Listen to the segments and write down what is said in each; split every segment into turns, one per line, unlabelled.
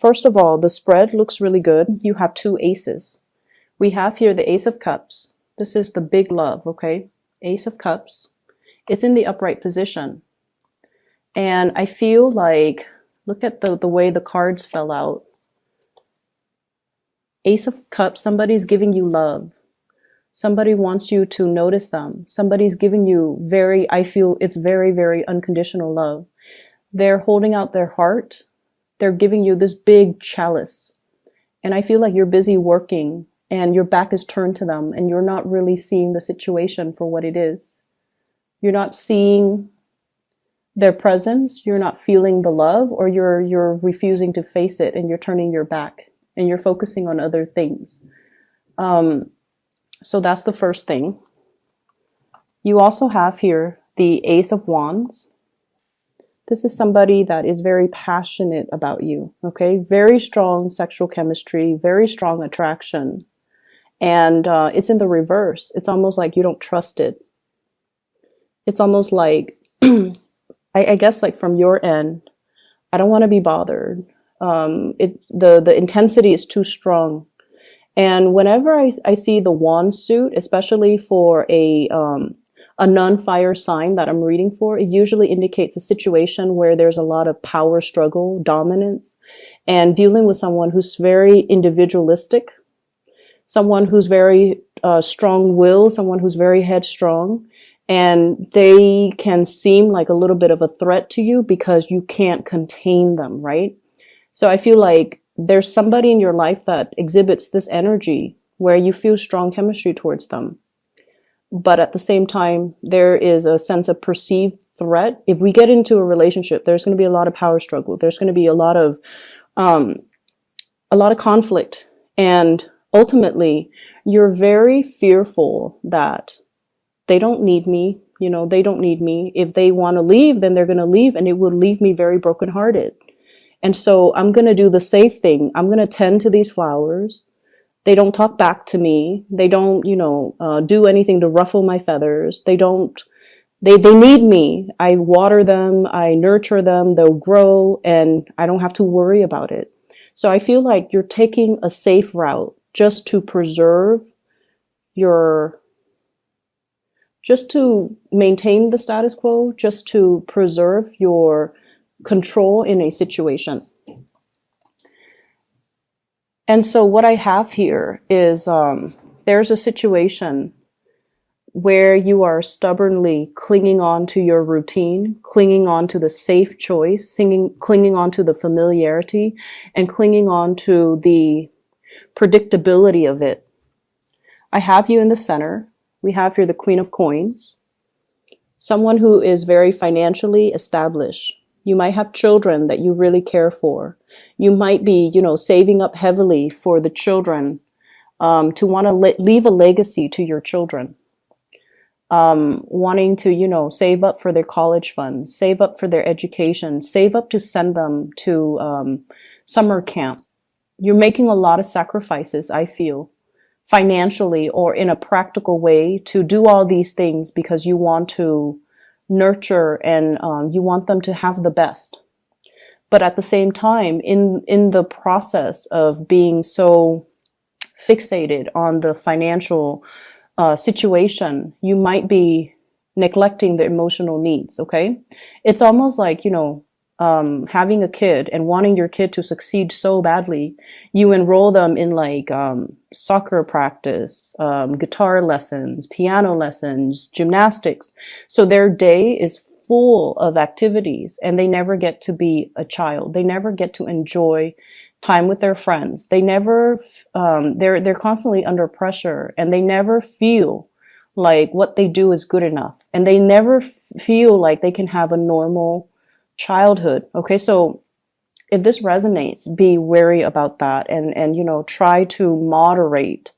first of all, the spread looks really good. You have two aces. We have here the Ace of Cups. This is the big love, okay? Ace of Cups. It's in the upright position. And I feel like, look at the way the cards fell out. Ace of Cups, somebody's giving you love. Somebody wants you to notice them. Somebody's giving you I feel it's very, very unconditional love. They're holding out their heart. They're giving you this big chalice. And I feel like you're busy working and your back is turned to them and you're not really seeing the situation for what it is. You're not seeing their presence, you're not feeling the love, or you're refusing to face it and you're turning your back and you're focusing on other things. So that's the first thing. You also have here the Ace of Wands. This is somebody that is very passionate about you, okay? Very strong sexual chemistry, very strong attraction. And it's in the reverse. It's almost like you don't trust it. It's almost like, I guess like from your end, I don't want to be bothered. The intensity is too strong. And whenever I see the wand suit, especially for a non-fire sign that I'm reading for, it usually indicates a situation where there's a lot of power struggle, dominance, and dealing with someone who's very individualistic, someone who's very strong-willed, someone who's very headstrong, and they can seem like a little bit of a threat to you because you can't contain them, right? So I feel like there's somebody in your life that exhibits this energy where you feel strong chemistry towards them. But at the same time, there is a sense of perceived threat. If we get into a relationship, there's going to be a lot of power struggle. There's going to be a lot of conflict. And ultimately, you're very fearful that they don't need me. You know, they don't need me. If they want to leave, then they're going to leave, and it will leave me very brokenhearted. And so I'm going to do the safe thing. I'm going to tend to these flowers. They don't talk back to me. They don't, do anything to ruffle my feathers. They need me. I water them. I nurture them. They'll grow and I don't have to worry about it. So I feel like you're taking a safe route just to just to maintain the status quo, just to preserve your control in a situation. And so what I have here is there's a situation where you are stubbornly clinging on to your routine, clinging on to the safe choice, clinging on to the familiarity, and clinging on to the predictability of it. I have you in the center. We have here the Queen of Coins, someone who is very financially established. You might have children that you really care for. You might be, saving up heavily for the children, to want to leave a legacy to your children. Wanting to, save up for their college funds, save up for their education, save up to send them to summer camp. You're making a lot of sacrifices, I feel, financially or in a practical way to do all these things because you want to nurture and you want them to have the best. But at the same time, in the process of being so fixated on the financial situation, you might be neglecting the emotional needs, okay? It's almost like, having a kid and wanting your kid to succeed so badly, you enroll them in like soccer practice, guitar lessons, piano lessons, gymnastics. So their day is full of activities and they never get to be a child. They never get to enjoy time with their friends. They never, they're constantly under pressure and they never feel like what they do is good enough. And they never feel like they can have a normal childhood. Okay, so if this resonates, be wary about that and try to moderate.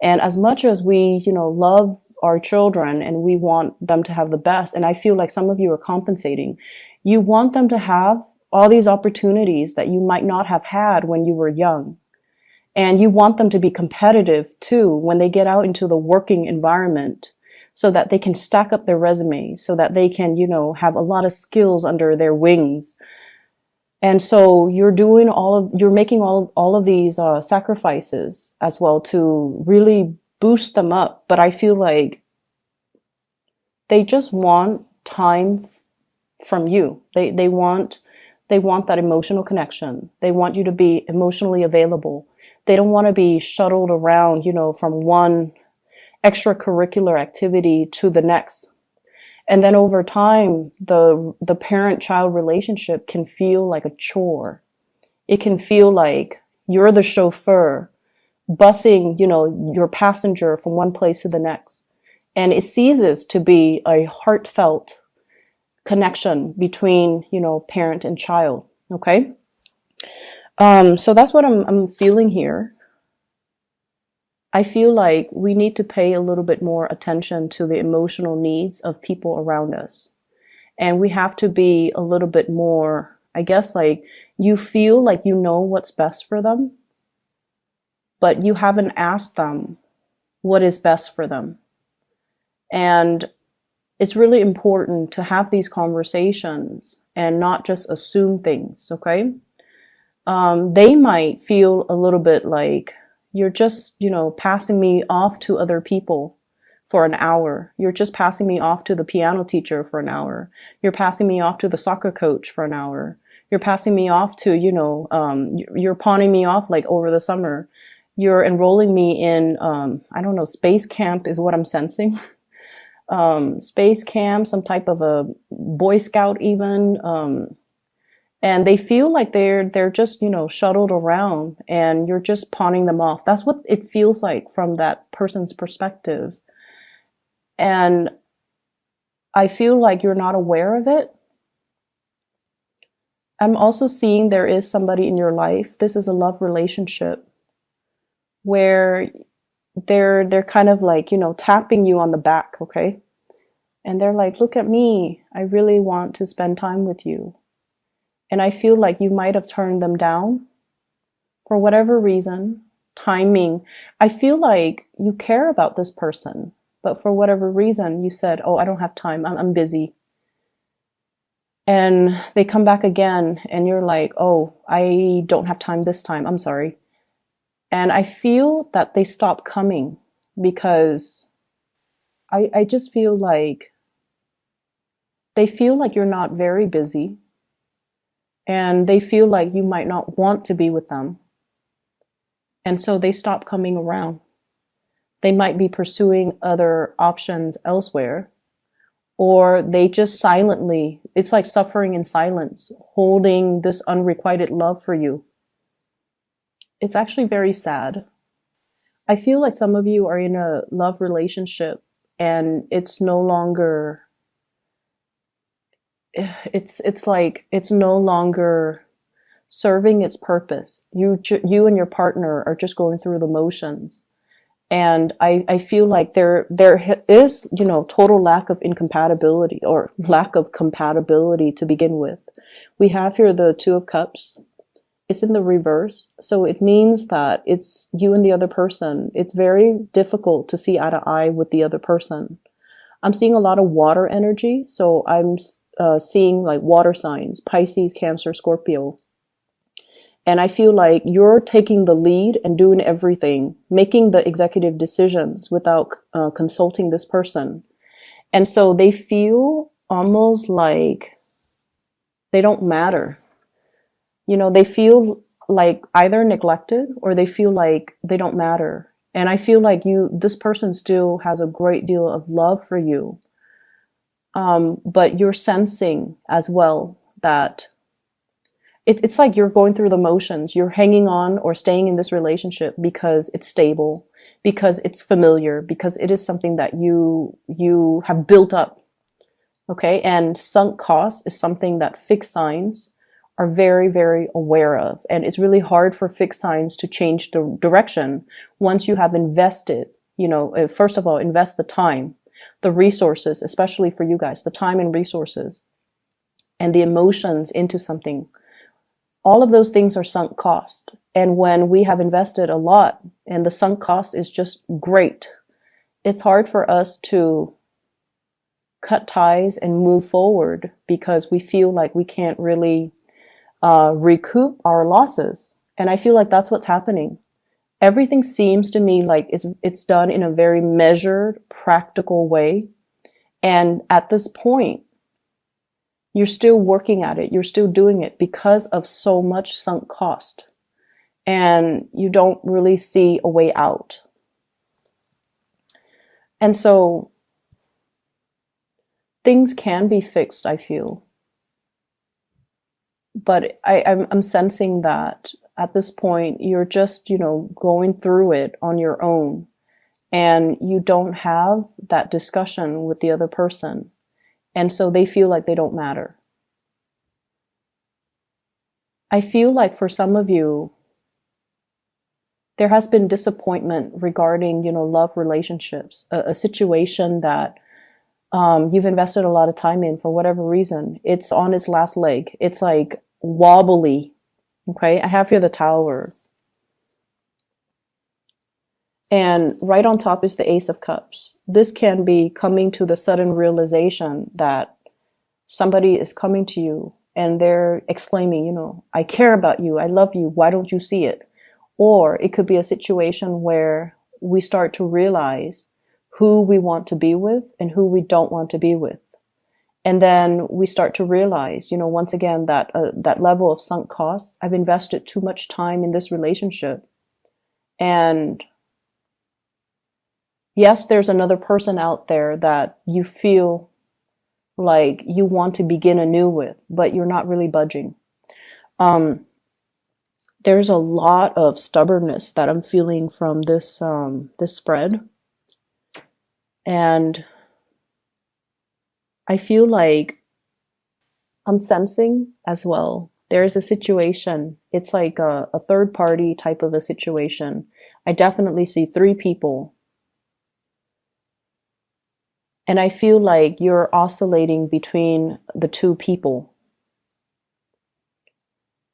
And as much as we, love our children and we want them to have the best, and I feel like some of you are compensating, you want them to have all these opportunities that you might not have had when you were young. And you want them to be competitive too when they get out into the working environment, so that they can stack up their resumes, so that they can, have a lot of skills under their wings. And so you're making all of these sacrifices as well to really boost them up. But I feel like they just want time from you. They want that emotional connection. They want you to be emotionally available. They don't want to be shuttled around, from one extracurricular activity to the next. And then over time, the parent-child relationship can feel like a chore. It can feel like you're the chauffeur busing, your passenger from one place to the next. And it ceases to be a heartfelt connection between, parent and child. Okay. So that's what I'm feeling here. I feel like we need to pay a little bit more attention to the emotional needs of people around us. And we have to be a little bit more, I guess, like you feel like you know what's best for them, but you haven't asked them what is best for them. And it's really important to have these conversations and not just assume things, okay? They might feel a little bit like you're just, passing me off to other people for an hour. You're just passing me off to the piano teacher for an hour. You're passing me off to the soccer coach for an hour. You're passing me off to, you're pawning me off like over the summer. You're enrolling me in, I don't know, space camp is what I'm sensing. Space camp, some type of a Boy Scout even. And they feel like they're just, shuttled around and you're just pawning them off. That's what it feels like from that person's perspective. And I feel like you're not aware of it. I'm also seeing there is somebody in your life. This is a love relationship where they're kind of like, tapping you on the back, okay? And they're like, look at me. I really want to spend time with you. And I feel like you might have turned them down for whatever reason, timing. I feel like you care about this person, but for whatever reason, you said, oh, I don't have time. I'm busy. And they come back again and you're like, oh, I don't have time this time. I'm sorry. And I feel that they stop coming because I just feel like they feel like you're not very busy. And they feel like you might not want to be with them. And so they stop coming around. They might be pursuing other options elsewhere, or they just silently, it's like suffering in silence, holding this unrequited love for you. It's actually very sad. I feel like some of you are in a love relationship and it's no longer serving its purpose. You and your partner are just going through the motions. And I feel like there is, total lack of incompatibility or lack of compatibility to begin with. We have here the Two of Cups. It's in the reverse. So it means that it's you and the other person. It's very difficult to see eye to eye with the other person. I'm seeing a lot of water energy. So I'm seeing like water signs, Pisces, Cancer, Scorpio. And I feel like you're taking the lead and doing everything, making the executive decisions without consulting this person. And so they feel almost like they don't matter. They feel like either neglected or they feel like they don't matter. And I feel like this person still has a great deal of love for you. But you're sensing as well that it's like you're going through the motions. You're hanging on or staying in this relationship because it's stable, because it's familiar, because it is something that you have built up. Okay. And sunk cost is something that fixed signs are very, very aware of. And it's really hard for fixed signs to change the direction once you have invested, first of all, invest the time, the resources, especially for you guys, the time and resources and the emotions into something. All of those things are sunk cost. And when we have invested a lot and the sunk cost is just great, it's hard for us to cut ties and move forward because we feel like we can't really recoup our losses. And I feel like that's what's happening. Everything seems to me like it's done in a very measured, practical way. And at this point, you're still working at it. You're still doing it because of so much sunk cost. And you don't really see a way out. And so things can be fixed, I feel. But I'm sensing that at this point, you're just, going through it on your own. And you don't have that discussion with the other person. And so they feel like they don't matter. I feel like for some of you, there has been disappointment regarding, love relationships, a situation that you've invested a lot of time in for whatever reason. It's on its last leg. It's like wobbly. Okay, I have here the Tower. And right on top is the Ace of Cups. This can be coming to the sudden realization that somebody is coming to you and they're exclaiming, I care about you. I love you. Why don't you see it? Or it could be a situation where we start to realize who we want to be with and who we don't want to be with. And then we start to realize, once again, that that level of sunk costs, I've invested too much time in this relationship. And yes, there's another person out there that you feel like you want to begin anew with, but you're not really budging. There's a lot of stubbornness that I'm feeling from this spread. And I feel like I'm sensing as well, there's a situation. It's like a third party type of a situation. I definitely see 3 people. And I feel like you're oscillating between the 2 people.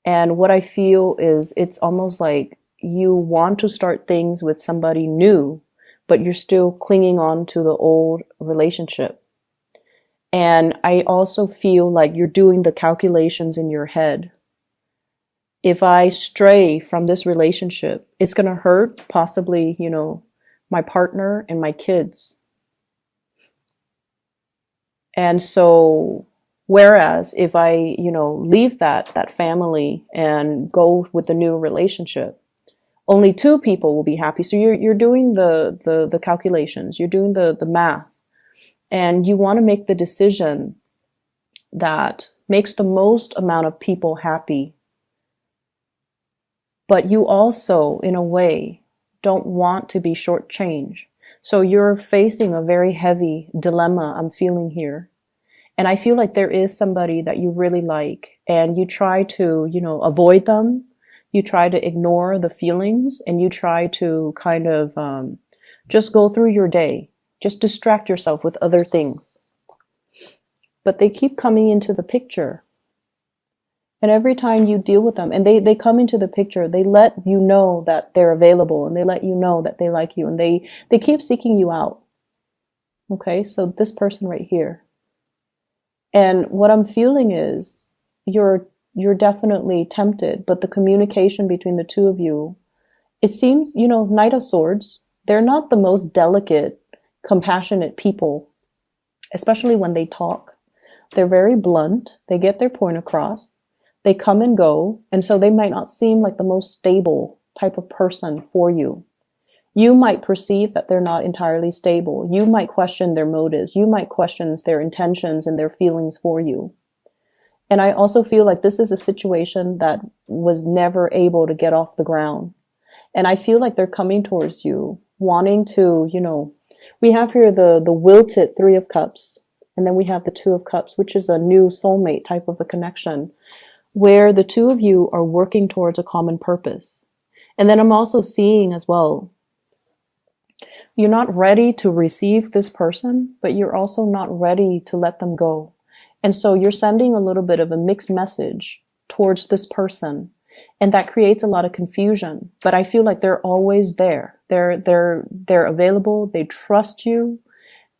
And what I feel is it's almost like you want to start things with somebody new, but you're still clinging on to the old relationship. And I also feel like you're doing the calculations in your head. If I stray from this relationship, it's going to hurt possibly, my partner and my kids. And so, whereas if I, leave that family and go with a new relationship, only 2 people will be happy. So you're doing the calculations, you're doing the math, and you want to make the decision that makes the most amount of people happy. But you also, in a way, don't want to be shortchanged. So you're facing a very heavy dilemma I'm feeling here. And I feel like there is somebody that you really like, and you try to, avoid them. You try to ignore the feelings, and you try to kind of just go through your day. Just distract yourself with other things. But they keep coming into the picture. And every time you deal with them, and they come into the picture, they let you know that they're available, and they let you know that they like you, and they keep seeking you out. Okay, so this person right here. And what I'm feeling is you're definitely tempted, but the communication between the 2 of you, it seems, Knight of Swords, they're not the most delicate, compassionate people, especially when they talk. They're very blunt. They get their point across. They come and go. And so they might not seem like the most stable type of person for you. You might perceive that they're not entirely stable. You might question their motives. You might question their intentions and their feelings for you. And I also feel like this is a situation that was never able to get off the ground. And I feel like they're coming towards you, wanting to, we have here the wilted 3 of Cups, and then we have the 2 of Cups, which is a new soulmate type of a connection, where the 2 of you are working towards a common purpose. And then I'm also seeing as well, you're not ready to receive this person, but you're also not ready to let them go. And so you're sending a little bit of a mixed message towards this person. And that creates a lot of confusion. But I feel like they're always there. They're available. They trust you.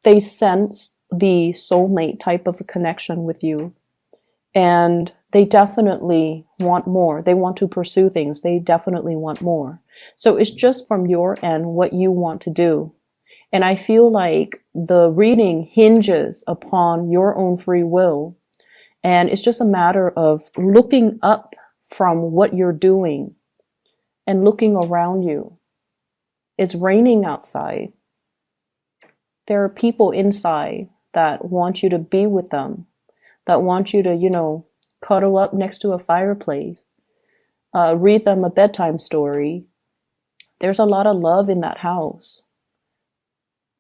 They sense the soulmate type of a connection with you. And They definitely want more. They want to pursue things. They definitely want more. So it's just from your end what you want to do. And I feel like the reading hinges upon your own free will. And it's just a matter of looking up from what you're doing and looking around you. It's raining outside. There are people inside that want you to be with them, that want you to, cuddle up next to a fireplace, read them a bedtime story. There's a lot of love in that house.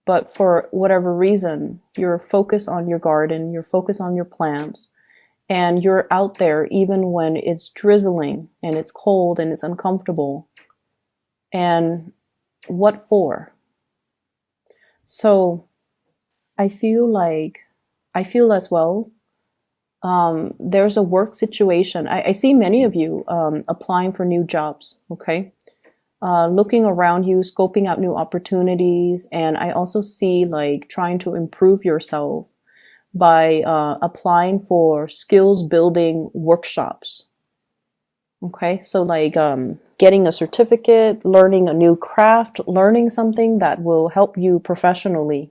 But for whatever reason, you're focused on your garden, you're focused on your plants, and you're out there even when it's drizzling and it's cold and it's uncomfortable. And what for? So I feel as well, there's a work situation. I see many of you applying for new jobs, okay? Looking around you, scoping out new opportunities. And I also see like trying to improve yourself by applying for skills building workshops. Okay, so like getting a certificate, learning a new craft, learning something that will help you professionally.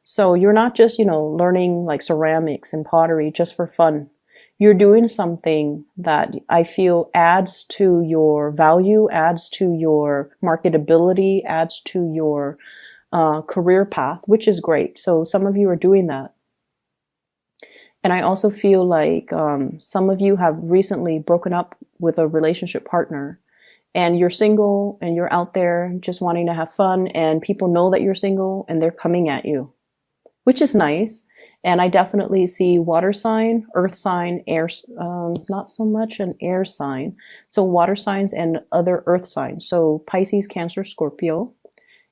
So you're not just, learning like ceramics and pottery just for fun. You're doing something that I feel adds to your value, adds to your marketability, adds to your career path, which is great. So some of you are doing that. And I also feel like some of you have recently broken up with a relationship partner, and you're single and you're out there just wanting to have fun, and people know that you're single and they're coming at you, which is nice. And I definitely see water sign, earth sign, air, not so much an air sign. So water signs and other earth signs. So Pisces, Cancer, Scorpio,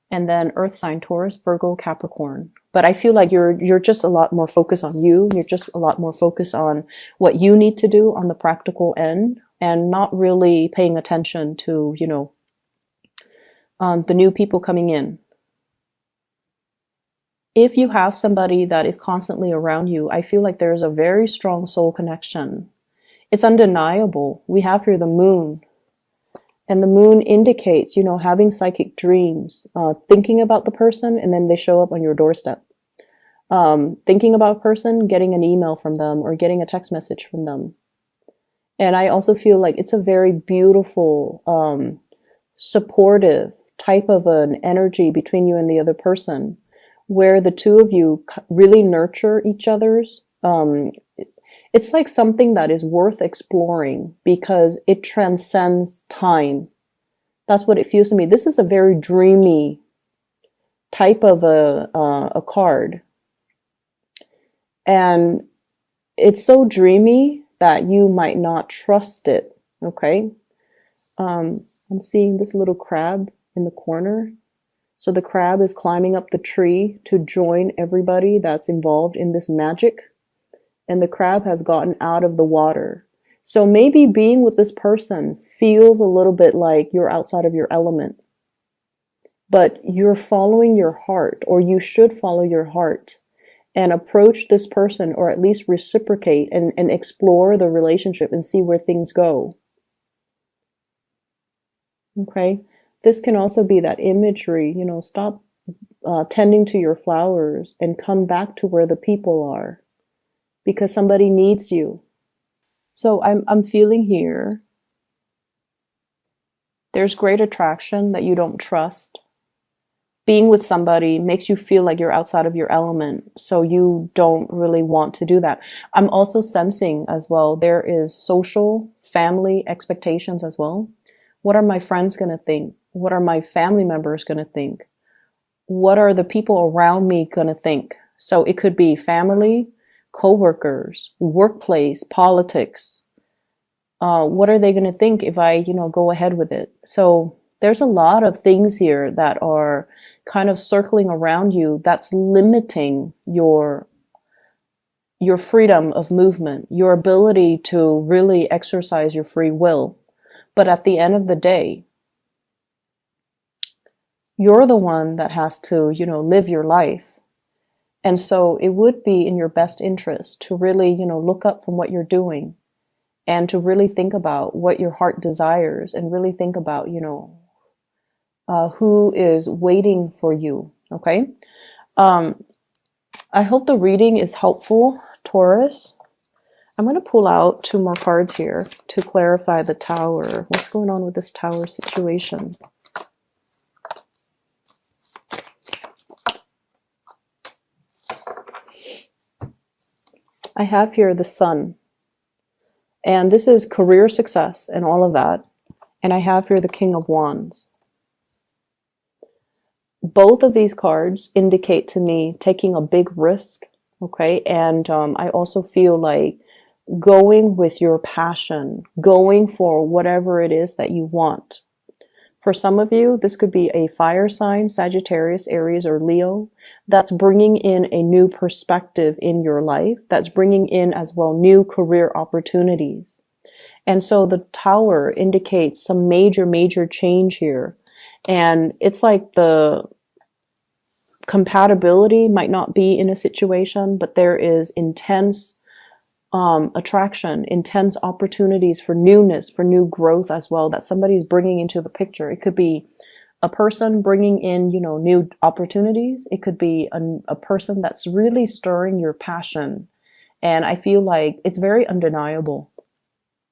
and then earth sign, Taurus, Virgo, Capricorn. But I feel like you're just a lot more focused on you. You're just a lot more focused on what you need to do on the practical end, and not really paying attention to, the new people coming in. If you have somebody that is constantly around you, I feel like there's a very strong soul connection. It's undeniable. We have here the moon. And the moon indicates, having psychic dreams, thinking about the person, and then they show up on your doorstep. Thinking about a person, getting an email from them, or getting a text message from them. And I also feel like it's a very beautiful, supportive type of an energy between you and the other person, where the two of you really nurture each other's. It's like something that is worth exploring because it transcends time. That's what it feels to me. This is a very dreamy type of a card. And it's so dreamy that you might not trust it, okay? I'm seeing this little crab in the corner. So the crab is climbing up the tree to join everybody that's involved in this magic. And the crab has gotten out of the water. So maybe being with this person feels a little bit like you're outside of your element. But you're following your heart, or you should follow your heart, and approach this person, or at least reciprocate and explore the relationship and see where things go. Okay? This can also be that imagery, stop tending to your flowers and come back to where the people are, because somebody needs you. So I'm feeling here, there's great attraction that you don't trust. Being with somebody makes you feel like you're outside of your element, so you don't really want to do that. I'm also sensing as well, there is social, family expectations as well. What are my friends going to think? What are my family members going to think? What are the people around me going to think? So it could be family, co-workers, workplace, politics. What are they going to think if I, go ahead with it? So there's a lot of things here that are kind of circling around you that's limiting your freedom of movement, your ability to really exercise your free will. But at the end of the day, you're the one that has to, live your life. And so it would be in your best interest to really, look up from what you're doing and to really think about what your heart desires and really think about, you know, who is waiting for you. Okay. I hope the reading is helpful, Taurus. I'm going to pull out 2 more cards here to clarify the Tower. What's going on with this Tower situation? I have here the Sun. And this is career success and all of that. And I have here the King of Wands. Both of these cards indicate to me taking a big risk, okay? And I also feel like going with your passion, going for whatever it is that you want. For some of you, this could be a fire sign, Sagittarius, Aries, or Leo, that's bringing in a new perspective in your life, that's bringing in as well new career opportunities. And so the Tower indicates some major change here. And it's like the compatibility might not be in a situation, but there is intense attraction, intense opportunities for newness, for new growth as well, that somebody's bringing into the picture. It could be a person bringing in, you know, new opportunities. It could be a person that's really stirring your passion. And I feel like it's very undeniable.